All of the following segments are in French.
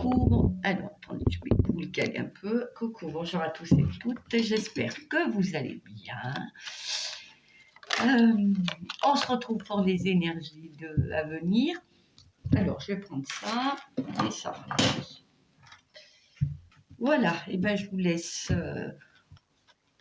coucou. Alors, attendez, je vais vous le caler un peu. Coucou, bonjour à tous et toutes. J'espère que vous allez bien. On se retrouve pour les énergies à venir. Alors, je vais prendre ça et ça. Voilà, et ben je vous laisse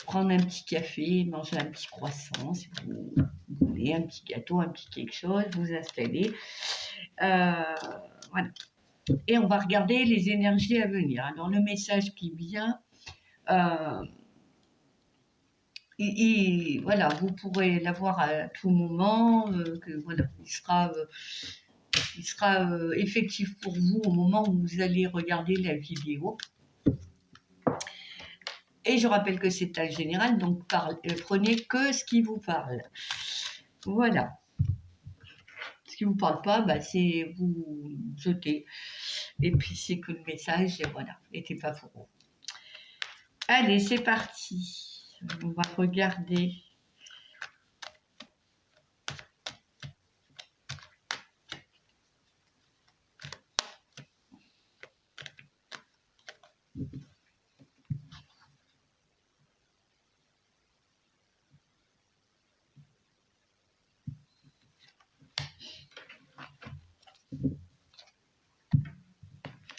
prendre un petit café, manger un petit croissant, si vous voulez, un petit gâteau, un petit quelque chose, vous installer. Voilà. Et on va regarder les énergies à venir. Alors, le message qui vient, voilà, vous pourrez l'avoir à tout moment, que voilà, il sera effectif pour vous au moment où vous allez regarder la vidéo. Et je rappelle que c'est un général, donc prenez que ce qui vous parle. Voilà. Ce qui ne vous parle pas, bah, c'est vous jetez. Et puis c'est que le message, voilà, n'était pas pour vous. Allez, c'est parti. On va regarder.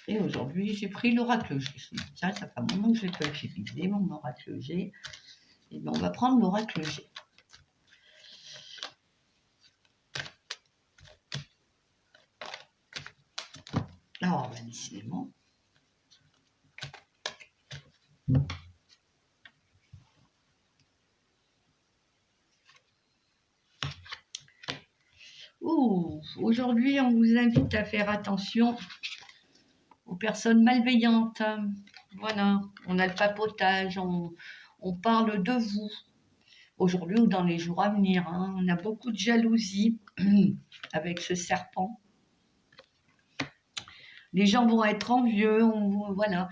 Et aujourd'hui, j'ai pris l'oracle G. Tiens, ça fait un moment que je n'ai pas utilisé mon oracle G. Et bien, on va prendre l'oracle G. Alors, ben, décidément. Aujourd'hui, on vous invite à faire attention aux personnes malveillantes. Voilà, on a le papotage, on parle de vous. Aujourd'hui ou dans les jours à venir, hein, on a beaucoup de jalousie avec ce serpent. Les gens vont être envieux, voilà,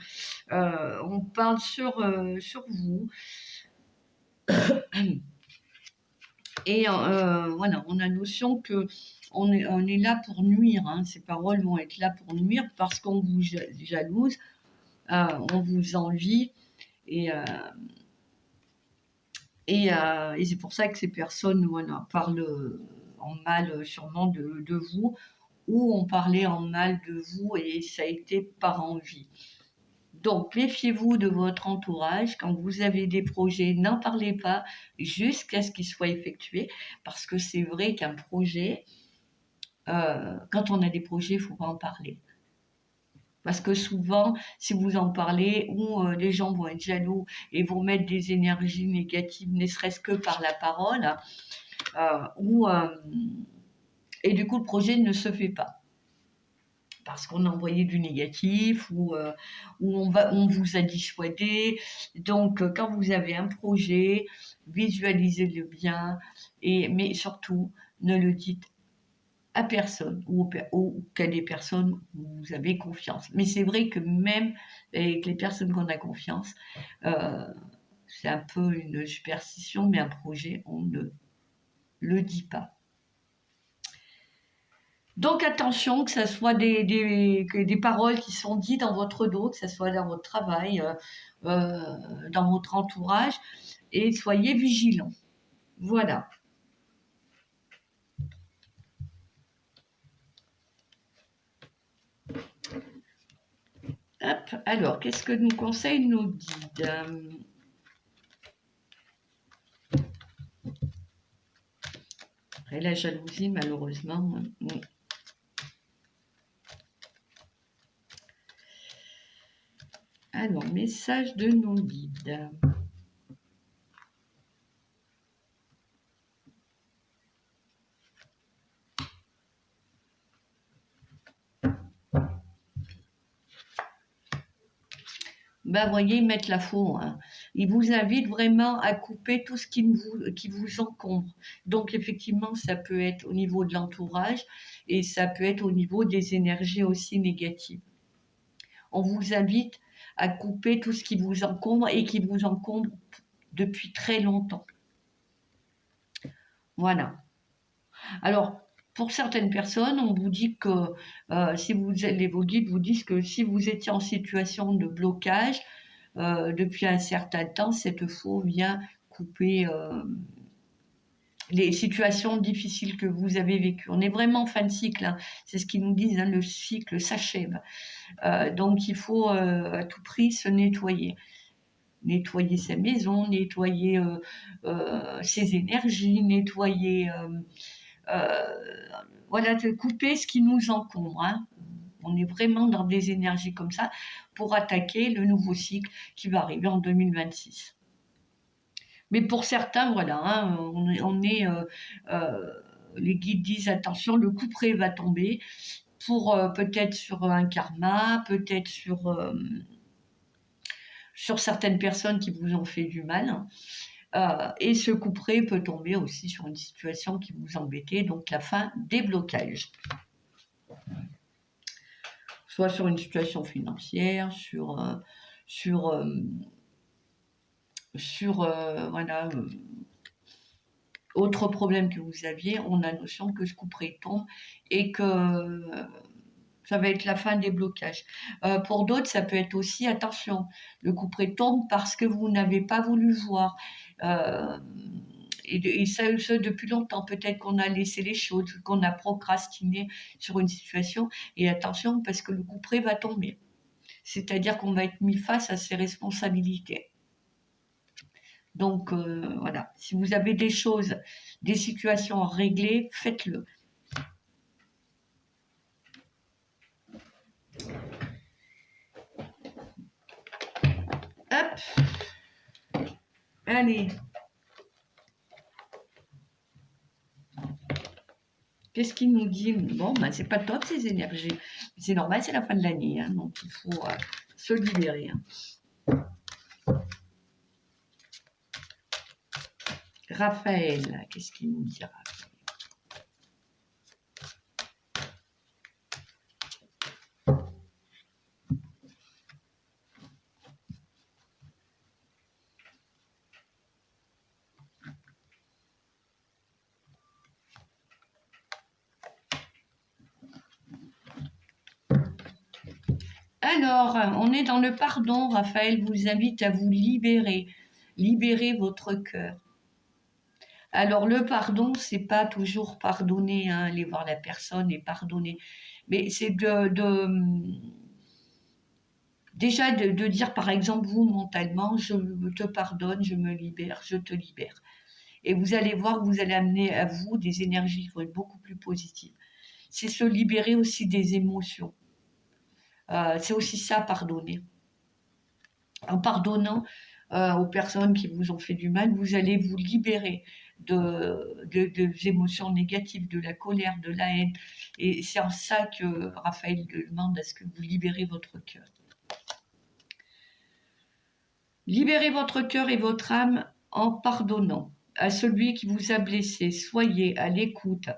on parle sur vous. Et voilà, on a notion que on est là pour nuire. Hein. Ces paroles vont être là pour nuire parce qu'on vous jalouse, on vous envie. Et c'est pour ça que ces personnes voilà, parlent en mal sûrement de vous, ou ont parlé en mal de vous et ça a été par envie. Donc, méfiez-vous de votre entourage. Quand vous avez des projets, n'en parlez pas jusqu'à ce qu'ils soient effectués. Parce que c'est vrai qu'un projet, quand on a des projets, il ne faut pas en parler. Parce que souvent, si vous en parlez, les gens vont être jaloux et vont mettre des énergies négatives, ne serait-ce que par la parole, et du coup, le projet ne se fait pas. Parce qu'on a envoyé du négatif ou on vous a dissuadé. Donc, quand vous avez un projet, visualisez-le bien, mais surtout, ne le dites à personne ou qu'à des personnes où vous avez confiance. Mais c'est vrai que même avec les personnes qu'on a confiance, c'est un peu une superstition, mais un projet, on ne le dit pas. Donc attention, que ce soit des paroles qui sont dites dans votre dos, que ce soit dans votre travail, dans votre entourage, et soyez vigilants. Voilà. Hop, alors, qu'est-ce que nous conseillent nos guides ? Après la jalousie, malheureusement. Alors, message de nos guides. Ben, voyez, ils mettent la faux. Hein. Ils vous invitent vraiment à couper tout ce qui vous encombre. Donc, effectivement, ça peut être au niveau de l'entourage et ça peut être au niveau des énergies aussi négatives. On vous invite à couper tout ce qui vous encombre et qui vous encombre depuis très longtemps. Voilà. Alors, pour certaines personnes, on vous dit que si vos guides vous disent que si vous étiez en situation de blocage depuis un certain temps, cette faux vient couper les situations difficiles que vous avez vécues. On est vraiment en fin de cycle, hein. C'est ce qu'ils nous disent, hein, le cycle s'achève. Donc il faut à tout prix se nettoyer. Nettoyer sa maison, nettoyer ses énergies, nettoyer... voilà, de couper ce qui nous encombre, hein. On est vraiment dans des énergies comme ça pour attaquer le nouveau cycle qui va arriver en 2026. Mais pour certains, voilà, hein, les guides disent attention, le couperet va tomber pour peut-être sur un karma, peut-être sur certaines personnes qui vous ont fait du mal. Et ce couperet peut tomber aussi sur une situation qui vous embêtait, donc la fin des blocages. Soit sur une situation financière, voilà, autre problème que vous aviez, on a notion que ce couperet tombe et que ça va être la fin des blocages. Pour d'autres, ça peut être aussi, attention, le couperet tombe parce que vous n'avez pas voulu voir. Et ça depuis longtemps. Peut-être qu'on a laissé les choses, qu'on a procrastiné sur une situation. Et attention, parce que le couperet va tomber. C'est-à-dire qu'on va être mis face à ses responsabilités. Donc, voilà. Si vous avez des choses, des situations à régler, faites-le. Hop. Allez. Qu'est-ce qu'il nous dit? Bon, ben, c'est pas top ces énergies. C'est normal, c'est la fin de l'année, hein, donc il faut se libérer. Hein. Raphaël, qu'est-ce qu'il nous dit, Raphaël? Alors, on est dans le pardon. Raphaël vous invite à vous libérer. Libérer votre cœur. Alors, le pardon, c'est pas toujours pardonner, hein, aller voir la personne et pardonner. Mais c'est déjà de dire, par exemple, vous, mentalement, je te pardonne, je me libère, je te libère. Et vous allez voir que vous allez amener à vous des énergies qui vont être beaucoup plus positives. C'est se libérer aussi des émotions. C'est aussi ça, pardonner. En pardonnant aux personnes qui vous ont fait du mal, vous allez vous libérer des émotions négatives, de la colère, de la haine. Et c'est en ça que Raphaël demande à ce que vous libérez votre cœur. Libérez votre cœur et votre âme en pardonnant à celui qui vous a blessé. Soyez à l'écoute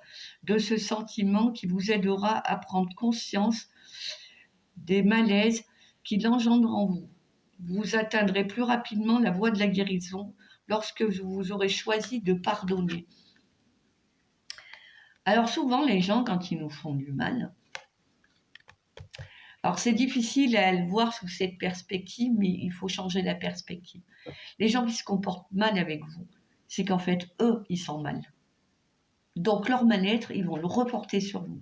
de ce sentiment qui vous aidera à prendre conscience des malaises qu'il engendre en vous. Vous atteindrez plus rapidement la voie de la guérison lorsque vous aurez choisi de pardonner. Alors souvent, les gens, quand ils nous font du mal, alors c'est difficile à le voir sous cette perspective, mais il faut changer la perspective. Les gens qui se comportent mal avec vous, c'est qu'en fait, eux, ils sont mal. Donc leur mal-être, ils vont le reporter sur vous.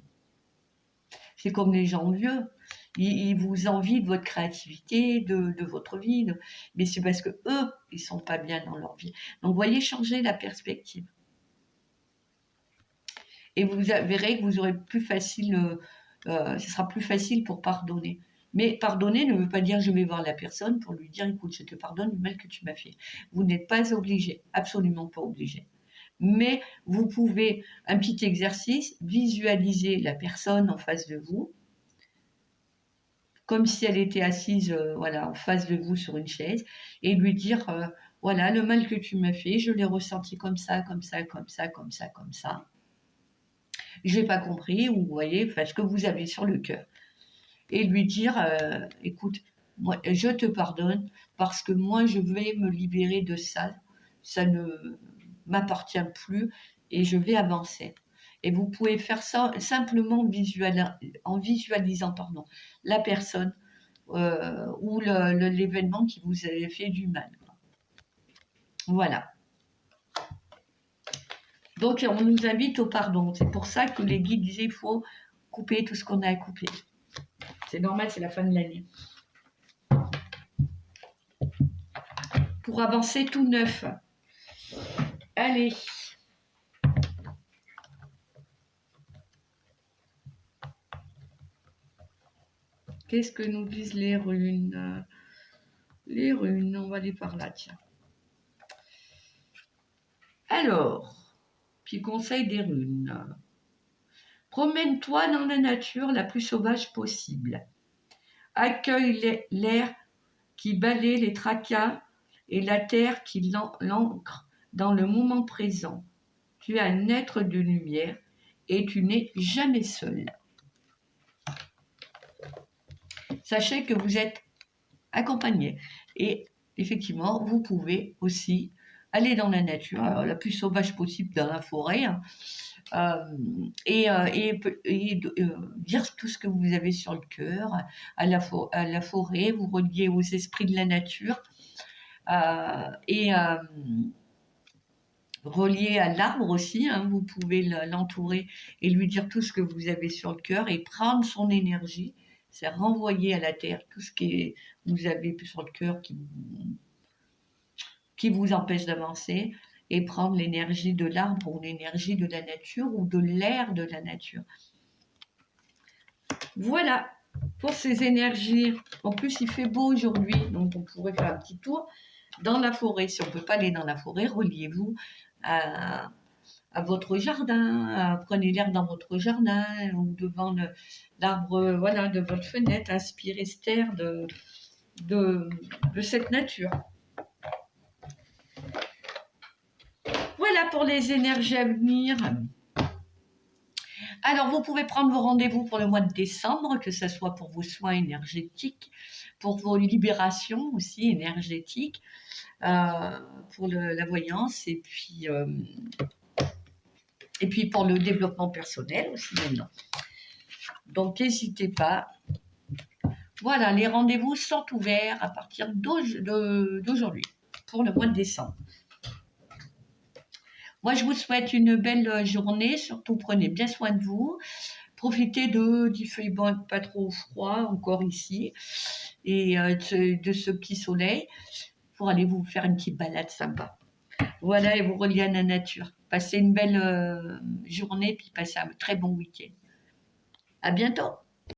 C'est comme les gens vieux. Ils vous envient de votre créativité, de votre vie, mais c'est parce que eux, ils sont pas bien dans leur vie. Donc, voyez, changer la perspective. Et vous verrez que vous aurez plus facile, ce sera plus facile pour pardonner. Mais pardonner ne veut pas dire je vais voir la personne pour lui dire écoute, je te pardonne le mal que tu m'as fait. Vous n'êtes pas obligé, absolument pas obligé. Mais vous pouvez, un petit exercice, visualiser la personne en face de vous, comme si elle était assise voilà, en face de vous sur une chaise, et lui dire voilà, le mal que tu m'as fait, je l'ai ressenti comme ça, comme ça, comme ça, comme ça, comme ça. Je n'ai pas compris, ou vous voyez, ce que vous avez sur le cœur. Et lui dire écoute, moi, je te pardonne parce que moi, je vais me libérer de ça. Ça ne m'appartient plus et je vais avancer. Et vous pouvez faire ça simplement en visualisant la personne ou l'événement qui vous avait fait du mal. Voilà. Donc, on nous invite au pardon. C'est pour ça que les guides disaient qu'il faut couper tout ce qu'on a à couper. C'est normal, c'est la fin de l'année. Pour avancer tout neuf. Allez. Qu'est-ce que nous disent les runes? Les runes, on va aller par là, tiens. Alors, petit conseil des runes. Promène-toi dans la nature la plus sauvage possible. Accueille l'air qui balaie les tracas et la terre qui l'ancre dans le moment présent. Tu es un être de lumière et tu n'es jamais seul. Sachez que vous êtes accompagné et effectivement, vous pouvez aussi aller dans la nature, alors la plus sauvage possible dans la forêt, et dire tout ce que vous avez sur le cœur à la forêt, vous relier aux esprits de la nature relié à l'arbre aussi, vous pouvez l'entourer et lui dire tout ce que vous avez sur le cœur et prendre son énergie, c'est renvoyer à la terre tout ce que vous avez sur le cœur qui vous empêche d'avancer et prendre l'énergie de l'arbre ou l'énergie de la nature ou de l'air de la nature. Voilà pour ces énergies. En plus, il fait beau aujourd'hui, donc on pourrait faire un petit tour dans la forêt. Si on ne peut pas aller dans la forêt, reliez-vous à votre jardin, prenez l'air dans votre jardin ou devant l'arbre voilà, de votre fenêtre, inspirez cette air de cette nature. Voilà pour les énergies à venir. Alors, vous pouvez prendre vos rendez-vous pour le mois de décembre, que ce soit pour vos soins énergétiques, pour vos libérations aussi énergétiques, pour la voyance et puis pour le développement personnel aussi maintenant. Donc, n'hésitez pas. Voilà, les rendez-vous sont ouverts à partir d'aujourd'hui, pour le mois de décembre. Moi, je vous souhaite une belle journée. Surtout, prenez bien soin de vous. Profitez d'il fait pas trop froid encore ici et de ce petit soleil pour aller vous faire une petite balade sympa. Voilà, et vous relier à la nature. Passez une belle journée puis passez un très bon week-end. À bientôt.